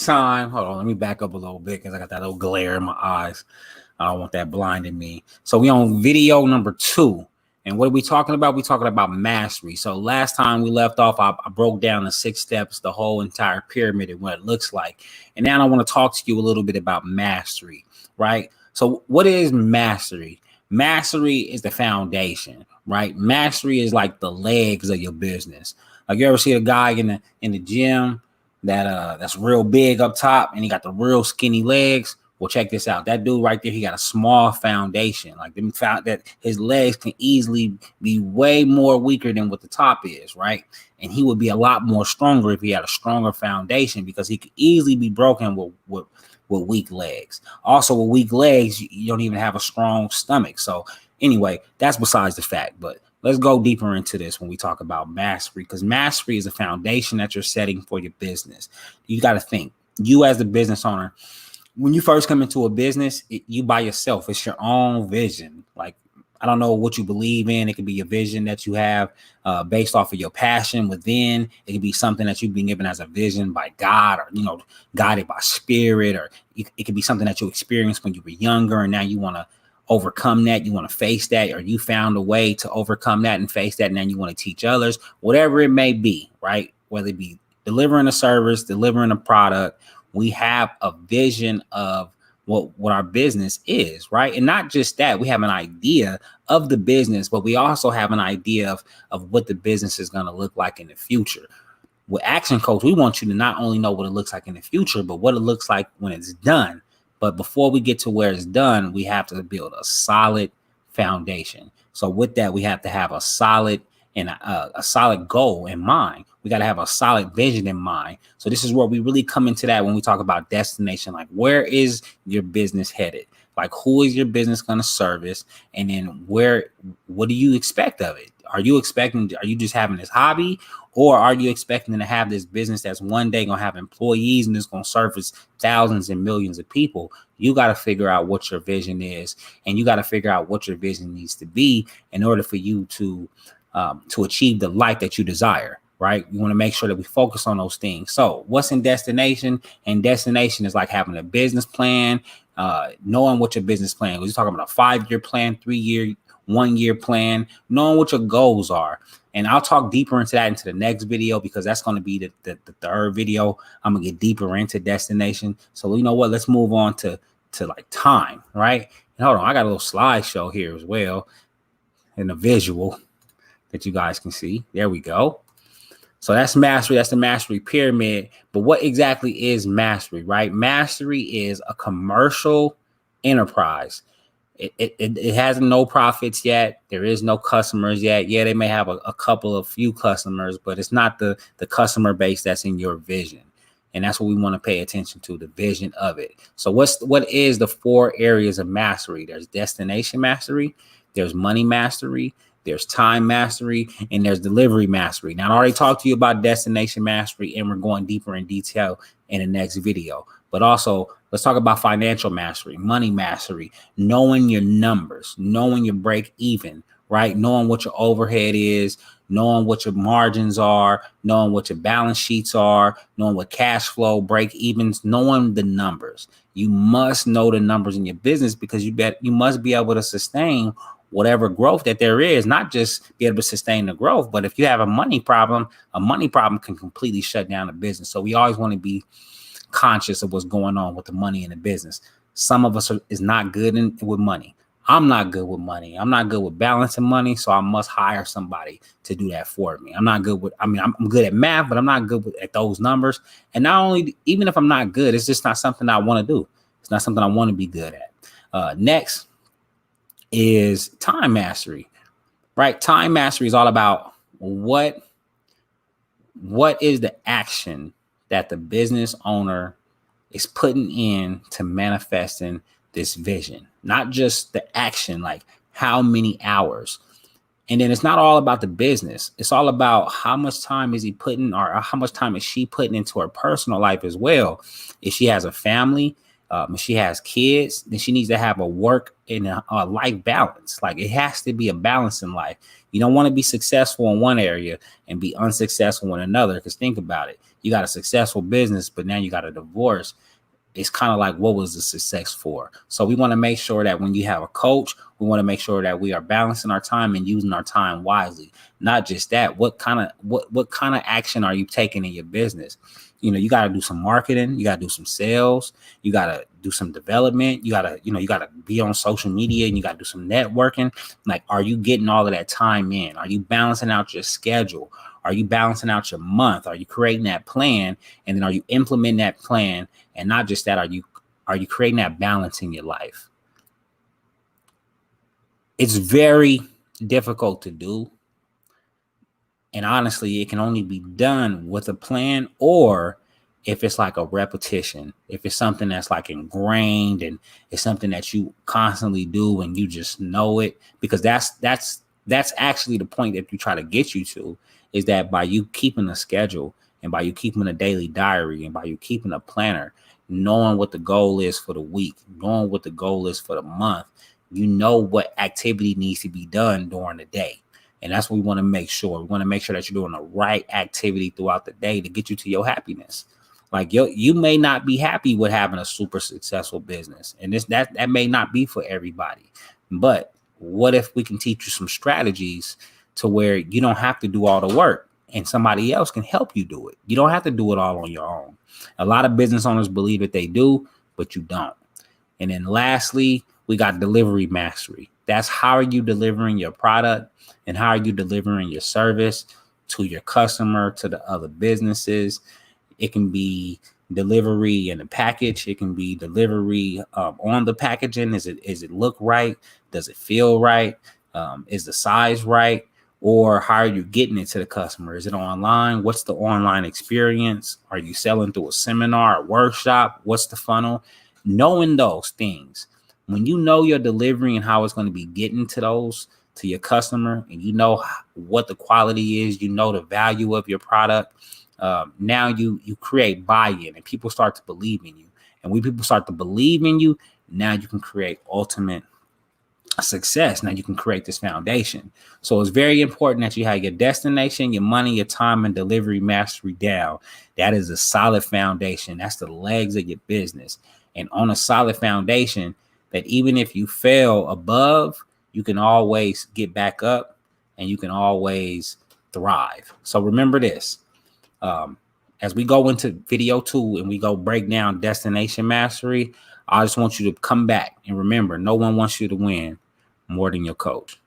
time, hold on, let me back up a little bit because I got that little glare in my eyes. I don't want that blinding me. So we on video number 2. And what are we talking about? We're talking about mastery. So last time we left off, I broke down the 6 steps, the whole entire pyramid and what it looks like. And now I want to talk to you a little bit about mastery, right? So what is mastery? Mastery is the foundation, right? Mastery is like the legs of your business. Like, you ever see a guy in the gym that's real big up top and he got the real skinny legs? Well, check this out. That dude right there, he got a small foundation. Like, them found that his legs can easily be way more weaker than what the top is, right? And he would be a lot more stronger if he had a stronger foundation, because he could easily be broken with weak legs. Also, with weak legs, you don't even have a strong stomach. So anyway, that's besides the fact. But let's go deeper into this when we talk about mastery, because mastery is a foundation that you're setting for your business. You got to think, you as the business owner, when you first come into a business, you by yourself. It's your own vision. Like, I don't know what you believe in. It could be a vision that you have based off of your passion within. It could be something that you've been given as a vision by God, or, guided by spirit, or it could be something that you experienced when you were younger and now you want to overcome that. You want to face that, or you found a way to overcome that and face that, and then you want to teach others, whatever it may be, right? Whether it be delivering a service, delivering a product, we have a vision of what our business is, right? And not just that, we have an idea of the business, but we also have an idea of what the business is going to look like in the future. With Action Coach, we want you to not only know what it looks like in the future, but what it looks like when it's done. But before we get to where it's done, we have to build a solid foundation. So with that, we have to have a solid goal in mind. We got to have a solid vision in mind. So this is where we really come into that when we talk about destination. Like, where is your business headed? Like, who is your business going to service? And then what do you expect of it? Are you just having this hobby, or are you expecting to have this business that's one day going to have employees and it's going to service thousands and millions of people? You got to figure out what your vision is, and you got to figure out what your vision needs to be in order for you to achieve the life that you desire, right? You want to make sure that we focus on those things. So what's in destination? And destination is like having a business plan, knowing what your business plan is. You're talking about a 5-year plan, 3-year, 1-year plan, knowing what your goals are. And I'll talk deeper into that into the next video, because that's going to be the third video. I'm going to get deeper into destination. So you know what? Let's move on to like time, right? And hold on, I got a little slideshow here as well, and a visual that you guys can see. There we go. So that's mastery. That's the mastery pyramid. But what exactly is mastery, right? Mastery is a commercial enterprise. It has no profits yet. There is no customers yet. Yeah, they may have a few customers, but it's not the customer base that's in your vision. And that's what we want to pay attention to, the vision of it. So what is the 4 areas of mastery? There's destination mastery, there's money mastery, there's time mastery, and there's delivery mastery. Now, I already talked to you about destination mastery, and we're going deeper in detail in the next video. But also, let's talk about financial mastery, money mastery, knowing your numbers, knowing your break even, right? Knowing what your overhead is, knowing what your margins are, knowing what your balance sheets are, knowing what cash flow, break evens, knowing the numbers. You must know the numbers in your business, because you must be able to sustain whatever growth that there is, not just be able to sustain the growth, but if you have a money problem can completely shut down the business. So we always want to be conscious of what's going on with the money in the business. Some of us is not good with money. I'm not good with money. I'm not good with balancing money. So I must hire somebody to do that for me. I'm good at math, but I'm not good at those numbers. And not only, even if I'm not good, it's just not something I want to do. It's not something I want to be good at. Next is time mastery, right? Time mastery is all about what is the action that the business owner is putting in to manifesting this vision, not just the action, like how many hours. And then it's not all about the business. It's all about how much time is he putting, or how much time is she putting into her personal life as well. If she has a family, If she has kids, then she needs to have a work and a life balance. Like, it has to be a balance in life. You don't want to be successful in one area and be unsuccessful in another. Because think about it. You got a successful business, but now you got a divorce. It's kind of like, what was the success for? So we want to make sure that when you have a coach, we want to make sure that we are balancing our time and using our time wisely. Not just that, what kind of action are you taking in your business? You got to do some marketing, you got to do some sales, you got to do some development, you got to be on social media, and you got to do some networking. Like, are you getting all of that time in? Are you balancing out your schedule? Are you balancing out your month? Are you creating that plan? And then are you implementing that plan? And not just that, are you creating that balance in your life? It's very difficult to do. And honestly, it can only be done with a plan, or if it's like a repetition, if it's something that's like ingrained and it's something that you constantly do and you just know it, because that's actually the point that you try to get you to, is that by you keeping a schedule and by you keeping a daily diary and by you keeping a planner, knowing what the goal is for the week, knowing what the goal is for the month, you know what activity needs to be done during the day. And that's what we want to make sure. We want to make sure that you're doing the right activity throughout the day to get you to your happiness. Like, you may not be happy with having a super successful business, and that may not be for everybody. But what if we can teach you some strategies to where you don't have to do all the work and somebody else can help you do it? You don't have to do it all on your own. A lot of business owners believe that they do, but you don't. And then lastly, we got delivery mastery. That's how are you delivering your product and how are you delivering your service to your customer, to the other businesses. It can be delivery in a package. It can be delivery on the packaging. Is it look right? Does it feel right? Is the size right? Or how are you getting it to the customer? Is it online? What's the online experience? Are you selling through a seminar, a workshop? What's the funnel? Knowing those things, when you know your delivery and how it's going to be getting to your customer, and you know what the quality is, you know the value of your product, now you create buy-in and people start to believe in you. And when people start to believe in you, now you can create ultimate success. Now you can create this foundation. So it's very important that you have your destination, your money, your time, and delivery mastery down. That is a solid foundation. That's the legs of your business. And on a solid foundation, that even if you fail above, you can always get back up and you can always thrive. So remember this. As we go into video 2 and we go break down destination mastery, I just want you to come back and remember, no one wants you to win more than your coach.